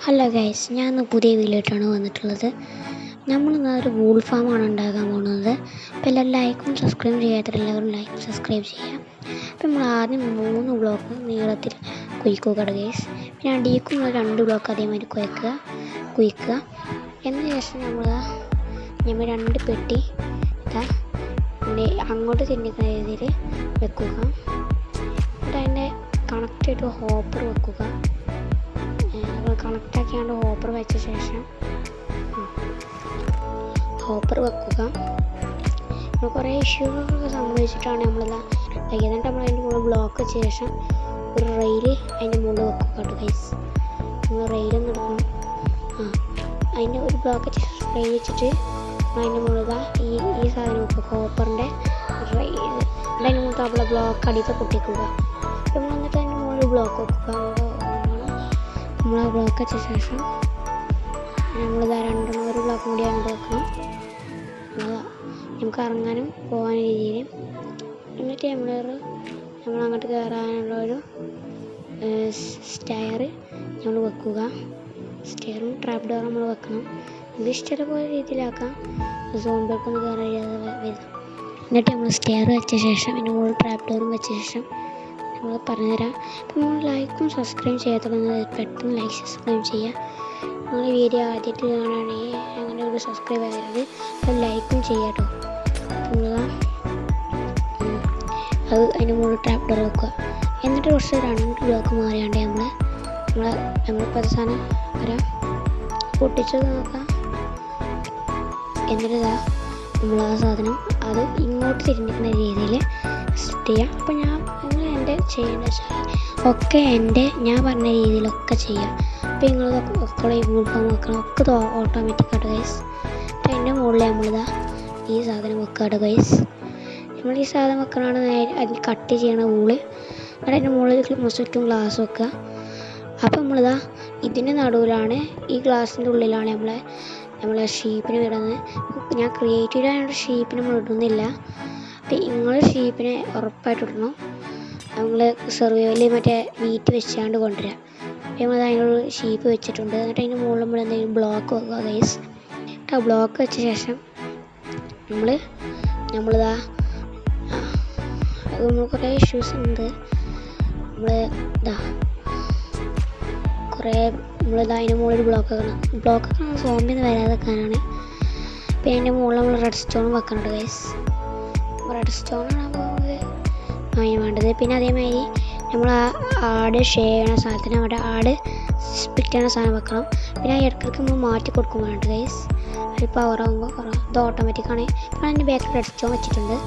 Hello guys, ഞാൻ ഇന്ന് പുതിയ വീഡിയോയിട്ടാണ് വന്നിട്ടുള്ളത്. നമ്മളിന്ന് ഒരു വൂൾ ഫാമാണ് ഉണ്ടാക്കാൻ പോകുന്നത്. അപ്പോൾ എല്ലാവരും ലൈക്കും സബ്സ്ക്രൈബ് ചെയ്യാത്തവരെല്ലാവരും ലൈക്കും സബ്സ്ക്രൈബ് ചെയ്യാം. അപ്പോൾ നമ്മൾ ആദ്യം 3 ബ്ലോക്ക് നീളത്തിൽ കുഴിക്കുക ഗൈസ്. പിന്നെ അടിയിക്കും 2 ബ്ലോക്ക് അതേമാതിരി കുഴിക്കുക. എന്നതിന് ശേഷം നമ്മൾ 2 പെട്ടി അങ്ങോട്ട് തിരിഞ്ഞിരിക്കുന്ന രീതിയിൽ വെക്കുക. എന്നിട്ട് അതിൻ്റെ കണക്ട് ചെയ്തിട്ട് ഹോപ്പർ വെക്കുക. കണക്റ്റാക്കിയാണ്ട് ഹോപ്പർ വെച്ച ശേഷം നമ്മൾ കുറേ ഇഷ്യൂസൊക്കെ സംഭവിച്ചിട്ടാണ് നമ്മളിതാ എന്നിട്ട് നമ്മൾ അതിൻ്റെ മുകളിൽ ബ്ലോക്ക് വെച്ച ശേഷം ഒരു റെയിൽ അതിൻ്റെ മുകളിൽ വെക്കുക കേട്ടോ ഗൈസ്. നമ്മൾ റെയിലൊന്നും എടുക്കണം. അതിൻ്റെ ഒരു ബ്ലോക്ക് വെച്ച് റെയിൽ വെച്ചിട്ട് അതിൻ്റെ മുകളിൽ ഈ സാധനം വെക്കുക, ഹോപ്പറിൻ്റെ റെയിൽ. അതിൻ്റെ മുകളിൽ നമ്മളെ ബ്ലോക്ക് അടിയിൽ പൊട്ടിക്കുക. നമ്മൾ എന്നിട്ട് അതിൻ്റെ മുകളിൽ ബ്ലോക്ക് വെക്കുക. നമ്മൾ ആ ബ്ലോക്ക് വെച്ച ശേഷം നമ്മളിതാ 2 ബ്ലോക്കും കൂടി അങ്ങോട്ട് വെക്കണം. നമുക്ക് ഇറങ്ങാനും പോകാനും രീതിയിൽ. എന്നിട്ട് നമ്മൾ അങ്ങോട്ട് കയറാനുള്ളൊരു സ്റ്റെയർ നമ്മൾ വെക്കുക. സ്റ്റെയറും ട്രാപ്പ് ഡോറും നമ്മൾ വെക്കണം. ഇത് ഇഷ്ടമുള്ള പോലെ രീതിയിലാക്കാം. സോംബിയൊക്കെ കയറാതെ വരും. എന്നിട്ട് നമ്മൾ സ്റ്റെയർ വെച്ച ശേഷം അതിൻ്റെ മുകളിൽ ട്രാപ്പ് ഡോറും വെച്ച ശേഷം നമ്മൾ പറഞ്ഞുതരാം. അപ്പോൾ നമ്മൾ ലൈക്കും സബ്സ്ക്രൈബ് ചെയ്യാത്തത് പെട്ടെന്ന് ലൈക്ക് സബ്സ്ക്രൈബ് ചെയ്യുക. നിങ്ങൾ വീഡിയോ ആദ്യമായിട്ട് കാണുകയാണെങ്കിൽ അങ്ങനെ ഒരു സബ്സ്ക്രൈബ് ആകരുത്, അപ്പോൾ ലൈക്കും ചെയ്യാം കേട്ടോ. അത് അതിൻ്റെ മുകളിൽ ട്രാപ്പ് ഡോർ വെക്കുക. എന്നിട്ട് കുറച്ച് 2 ബ്ലോക്ക് മാറിയാണ്ട് നമ്മളിപ്പോൾ അത് സാധനം വരാം പൊട്ടിച്ചത് നോക്കാം. എന്നിട്ട് നമ്മൾ ആ സാധനം അത് ഇങ്ങോട്ട് തിരിഞ്ഞിരിക്കുന്ന രീതിയിൽ സെറ്റ് ചെയ്യാം. അപ്പോൾ നിങ്ങൾ എൻ്റെ ചെയ്യേണ്ട ഒക്കെ ഞാൻ പറഞ്ഞ രീതിയിലൊക്കെ ചെയ്യാം. അപ്പോൾ നിങ്ങൾ ഈ വൂൾ ഫാം വെക്കണം ഒക്കെ ഓട്ടോമാറ്റിക്കായിട്ട് ഗൈസ്. അപ്പോൾ അതിൻ്റെ മുകളിൽ നമ്മളിതാ ഈ സാധനം വെക്കാട്ടോ ഗൈസ്. നമ്മൾ ഈ സാധനം വെക്കണതാണ് അതിൽ കട്ട് ചെയ്യണ വൂള്. എന്നിട്ട് അതിൻ്റെ മുകളിൽ ചുറ്റും ഗ്ലാസ് വെക്കുക. അപ്പോൾ നമ്മളിതാ ഇതിൻ്റെ നടുവിലാണ്, ഈ ഗ്ലാസിൻ്റെ ഉള്ളിലാണ് നമ്മളെ ഷീപ്പിനെ ഇടുന്നത്. ഞാൻ ക്രിയേറ്റീവായിട്ട് ഷീപ്പിനെ നമ്മൾ ഇടുന്നില്ല. അപ്പോൾ നിങ്ങൾ ഷീപ്പിനെ ഉറപ്പായിട്ട് ഇടണം. നമ്മൾ സർവൈവലിൽ മറ്റേ വീറ്റ് വെച്ചാണ്ട് കൊണ്ടുവരാം. അപ്പോൾ നമ്മൾ അതിനൊരു ഷീപ്പ് വെച്ചിട്ടുണ്ട്. എന്നിട്ട് അതിൻ്റെ മുകളിൽ നമ്മൾ എന്തെങ്കിലും ബ്ലോക്ക് വെക്കുക ഗൈസ്. എന്നിട്ട് ആ ബ്ലോക്ക് വെച്ച ശേഷം നമ്മളിതാ നമ്മൾ കുറേ ഇഷ്യൂസ് ഉണ്ട്. അതിൻ്റെ മുകളിൽ ബ്ലോക്ക് വെക്കണം. സോംബിന്ന് വരാതെക്കാനാണ്. പിന്നെ അതിൻ്റെ മുകളിൽ നമ്മൾ റെഡ് സ്റ്റോൺ വെക്കുന്നുണ്ട് ഗൈസ്. റെഡ് സ്റ്റോണാണ് അതിന് വേണ്ടത്. പിന്നെ അതേമാതിരി നമ്മൾ ആട് ചെയ്യണ സാധനത്തിന് അവിടെ ആട് സ്പ്ലിറ്റ് ചെയ്യണ സാധനം വെക്കണം. പിന്നെ ഇടയ്ക്കിടയ്ക്ക് നമ്മൾ മാറ്റി കൊടുക്കും വേണ്ട ഗൈസ്. അത് പവറാകുമ്പോൾ ഇത് ഓട്ടോമാറ്റിക്കാണ്. അപ്പോൾ അതിൻ്റെ ബാക്കിൽ റെഡ് സ്റ്റോൺ വെച്ചിട്ടുണ്ട്.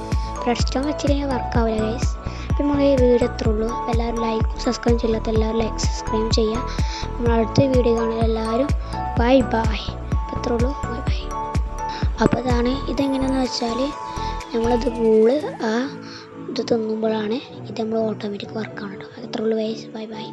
റെഡ് സ്റ്റോൺ വെച്ചില്ലെങ്കിൽ വർക്കാവില്ല ഗൈസ്. അപ്പോൾ നമ്മൾ ഈ വീഡിയോ എത്ര ഉള്ളൂ. എല്ലാവരും ലൈക്കും സബ്സ്ക്രൈബ് ചെയ്യാത്ത എല്ലാവരും ലൈക്ക് സബ്സ്ക്രൈബ് ചെയ്യുക. നമ്മൾ അടുത്ത വീഡിയോ കാണുക. എല്ലാവരും ബൈ. എത്ര ഉള്ളൂ, ബൈ. അപ്പോൾ ഇതെങ്ങനെയാണെന്ന് വെച്ചാൽ നമ്മളിത് വൂള് ഇത് തിന്നുമ്പോഴാണ് ഇത് നമ്മൾ ഓട്ടോമാറ്റിക് വർക്കാണ് കേട്ടോ. അത്രേ ഉള്ളൂ ഗൈസ്. ബൈ.